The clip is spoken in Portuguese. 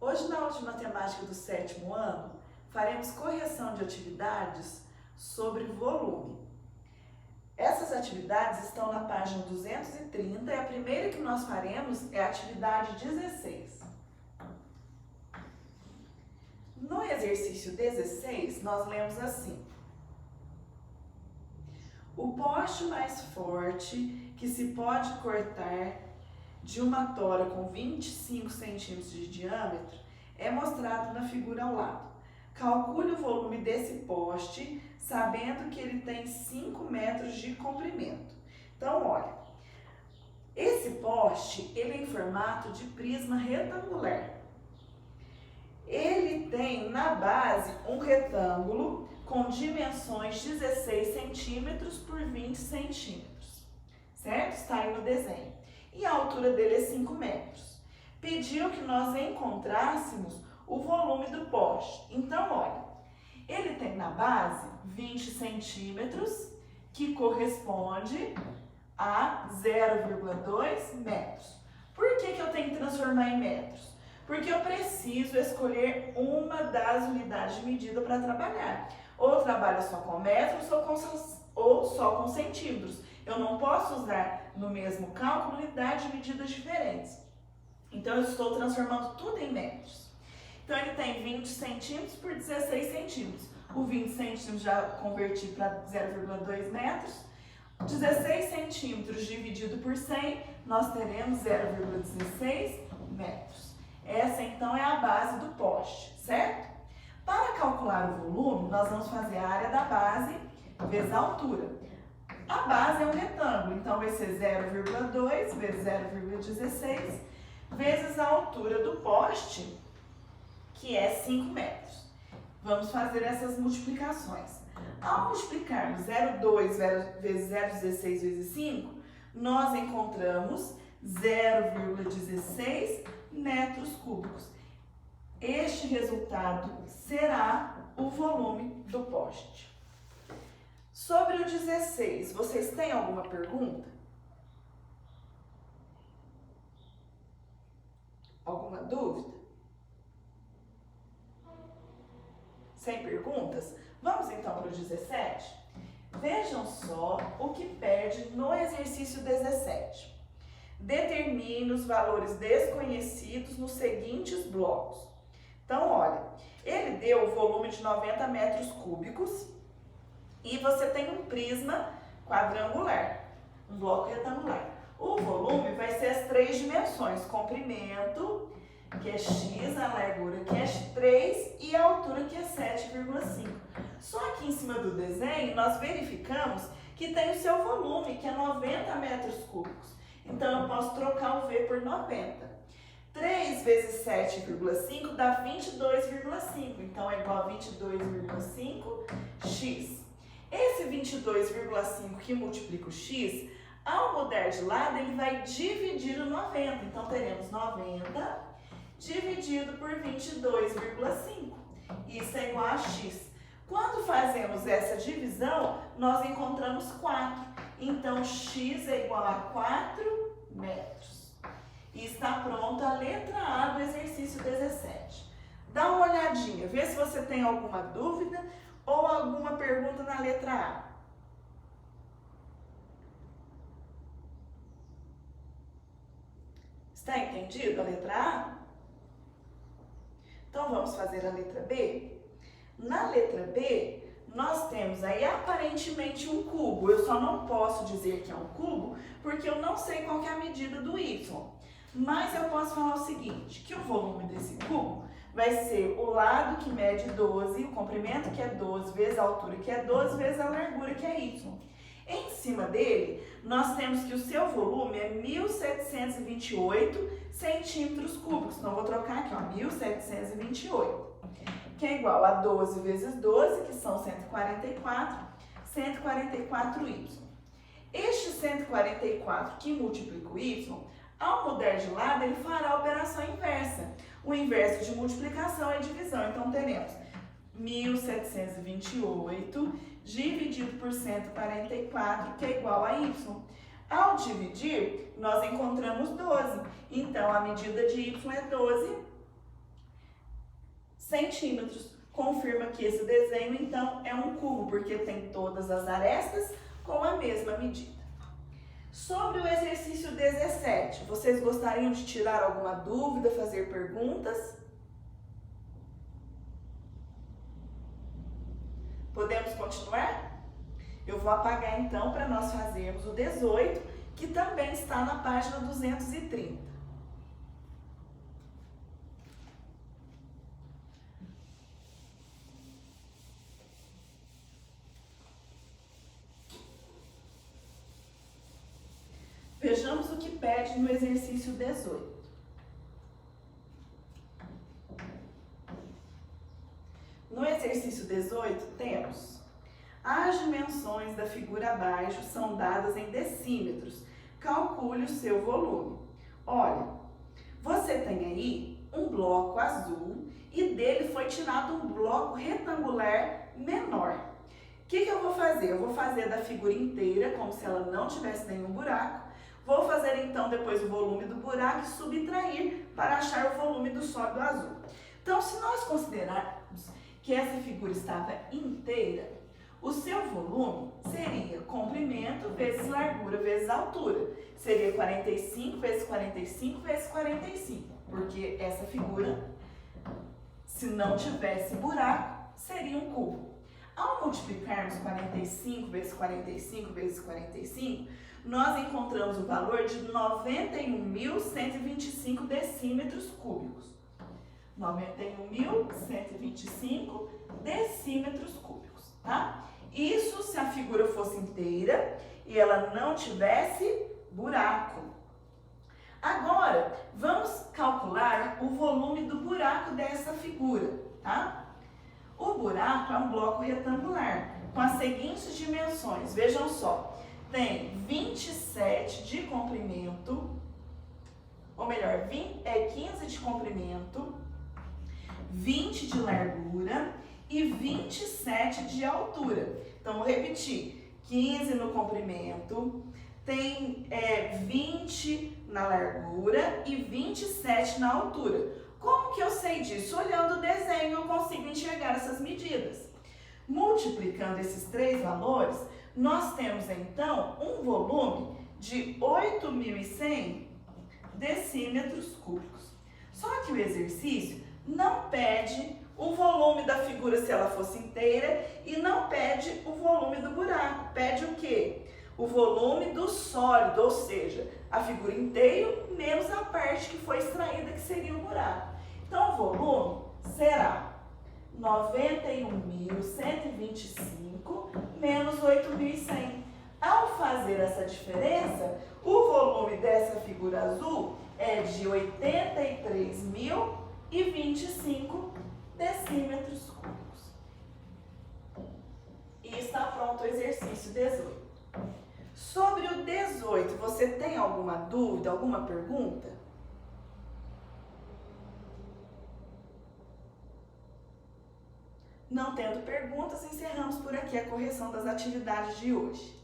Hoje, na aula de matemática do 7º ano, faremos correção de atividades sobre volume. Essas atividades estão na página 230 e a primeira que nós faremos é a atividade 16. No exercício 16, nós lemos assim: o poste mais forte que se pode cortar de uma tora com 25 centímetros de diâmetro é mostrado na figura ao lado. Calcule o volume desse poste, sabendo que ele tem 5 metros de comprimento. Então, olha, esse poste ele é em formato de prisma retangular. Ele tem na base um retângulo com dimensões 16 centímetros por 20 centímetros, certo? Está aí no desenho. E a altura dele é 5 metros. Pediu que nós encontrássemos o volume do poste. Então, olha, ele tem na base 20 centímetros, que corresponde a 0,2 metros. Por que eu tenho que transformar em metros? Porque eu preciso escolher uma das unidades de medida para trabalhar. Ou trabalho só com metros ou só com centímetros. Eu não posso usar no mesmo cálculo unidades de medidas diferentes. Então, eu estou transformando tudo em metros. Então, ele tem 20 centímetros por 16 centímetros. O 20 centímetros já converti para 0,2 metros. 16 centímetros dividido por 100, nós teremos 0,16 metros. Essa, então, é a base do poste, certo? Para calcular o volume, nós vamos fazer a área da base vezes a altura. A base é um retângulo, então vai ser 0,2 vezes 0,16 vezes a altura do poste, que é 5 metros. Vamos fazer essas multiplicações. Ao multiplicarmos 0,2 vezes 0,16 vezes 5, nós encontramos 0,16 metros cúbicos. Este resultado será o volume do poste. Sobre o 16, vocês têm alguma pergunta? Alguma dúvida? Sem perguntas? Vamos então para o 17? Vejam só o que pede no exercício 17. Determine os valores desconhecidos nos seguintes blocos. Então, olha, ele deu o volume de 90 metros cúbicos e você tem um prisma quadrangular, um bloco retangular. O volume vai ser as 3 dimensões, comprimento, que é x, a largura, que é 3, e a altura, que é 7,5. Só aqui em cima do desenho, nós verificamos que tem o seu volume, que é 90 metros cúbicos. Então, eu posso trocar o V por 90. 3 vezes 7,5 dá 22,5. Então, é igual a 22,5x. Esse 22,5 que multiplica o x, ao mudar de lado, ele vai dividir o 90. Então, teremos 90 dividido por 22,5. Isso é igual a x. Quando fazemos essa divisão, nós encontramos 4. Então, x é igual a 4 metros. E está pronta a letra A do exercício 17. Dá uma olhadinha, vê se você tem alguma dúvida ou alguma pergunta na letra A. Está entendido a letra A? Então, vamos fazer a letra B? Na letra B, nós temos aí aparentemente um cubo. Eu só não posso dizer que é um cubo porque eu não sei qual que é a medida do y. Mas eu posso falar o seguinte, que o volume desse cubo vai ser o lado que mede 12, o comprimento que é 12, vezes a altura que é 12, vezes a largura que é y. Em cima dele, nós temos que o seu volume é 1.728 centímetros cúbicos. Então, eu vou trocar aqui, ó, 1.728, que é igual a 12 vezes 12, que são 144y. Este 144 que multiplica o y, ao mudar de lado, ele fará a operação inversa. O inverso de multiplicação é divisão. Então, teremos 1.728 dividido por 144, que é igual a y. Ao dividir, nós encontramos 12. Então, a medida de y é 12 centímetros. Confirma que esse desenho, então, é um cubo, porque tem todas as arestas com a mesma medida. Sobre o exercício 17, vocês gostariam de tirar alguma dúvida, fazer perguntas? Podemos continuar? Eu vou apagar então para nós fazermos o 18, que também está na página 230. Vejamos o que pede no exercício 18. No exercício 18, temos: as dimensões da figura abaixo são dadas em decímetros. Calcule o seu volume. Olha, você tem aí um bloco azul e dele foi tirado um bloco retangular menor. O que eu vou fazer? Eu vou fazer da figura inteira, como se ela não tivesse nenhum buraco. Vou fazer então depois o volume do buraco e subtrair para achar o volume do sólido azul. Então, se nós considerarmos que essa figura estava inteira, o seu volume seria comprimento vezes largura vezes altura. Seria 45 vezes 45 vezes 45, porque essa figura, se não tivesse buraco, seria um cubo. Ao multiplicarmos 45 vezes 45 vezes 45, nós encontramos o valor de 91.125 decímetros cúbicos. 91.125 decímetros cúbicos, tá? Isso se a figura fosse inteira e ela não tivesse buraco. Agora, vamos calcular o volume do buraco dessa figura, tá? O buraco é um bloco retangular com as seguintes dimensões. Vejam só, tem 27 de comprimento, ou melhor, 15 de comprimento, 20 de largura e 27 de altura. Então, vou repetir: 15 no comprimento, tem 20 na largura e 27 na altura. Como que eu sei disso? Olhando o desenho eu consigo enxergar essas medidas. Multiplicando esses três valores, nós temos então um volume de 8.100 decímetros cúbicos. Só que o exercício não pede o volume da figura se ela fosse inteira e não pede o volume do buraco. Pede o quê? O volume do sólido, ou seja, a figura inteira menos a parte que foi extraída, que seria o buraco. Então, o volume será 91.125 menos 8.100. Ao fazer essa diferença, o volume dessa figura azul é de 83.025 decímetros cúbicos. E está pronto o exercício 18. Sobre o 18, você tem alguma dúvida, alguma pergunta? Não tendo perguntas, encerramos por aqui a correção das atividades de hoje.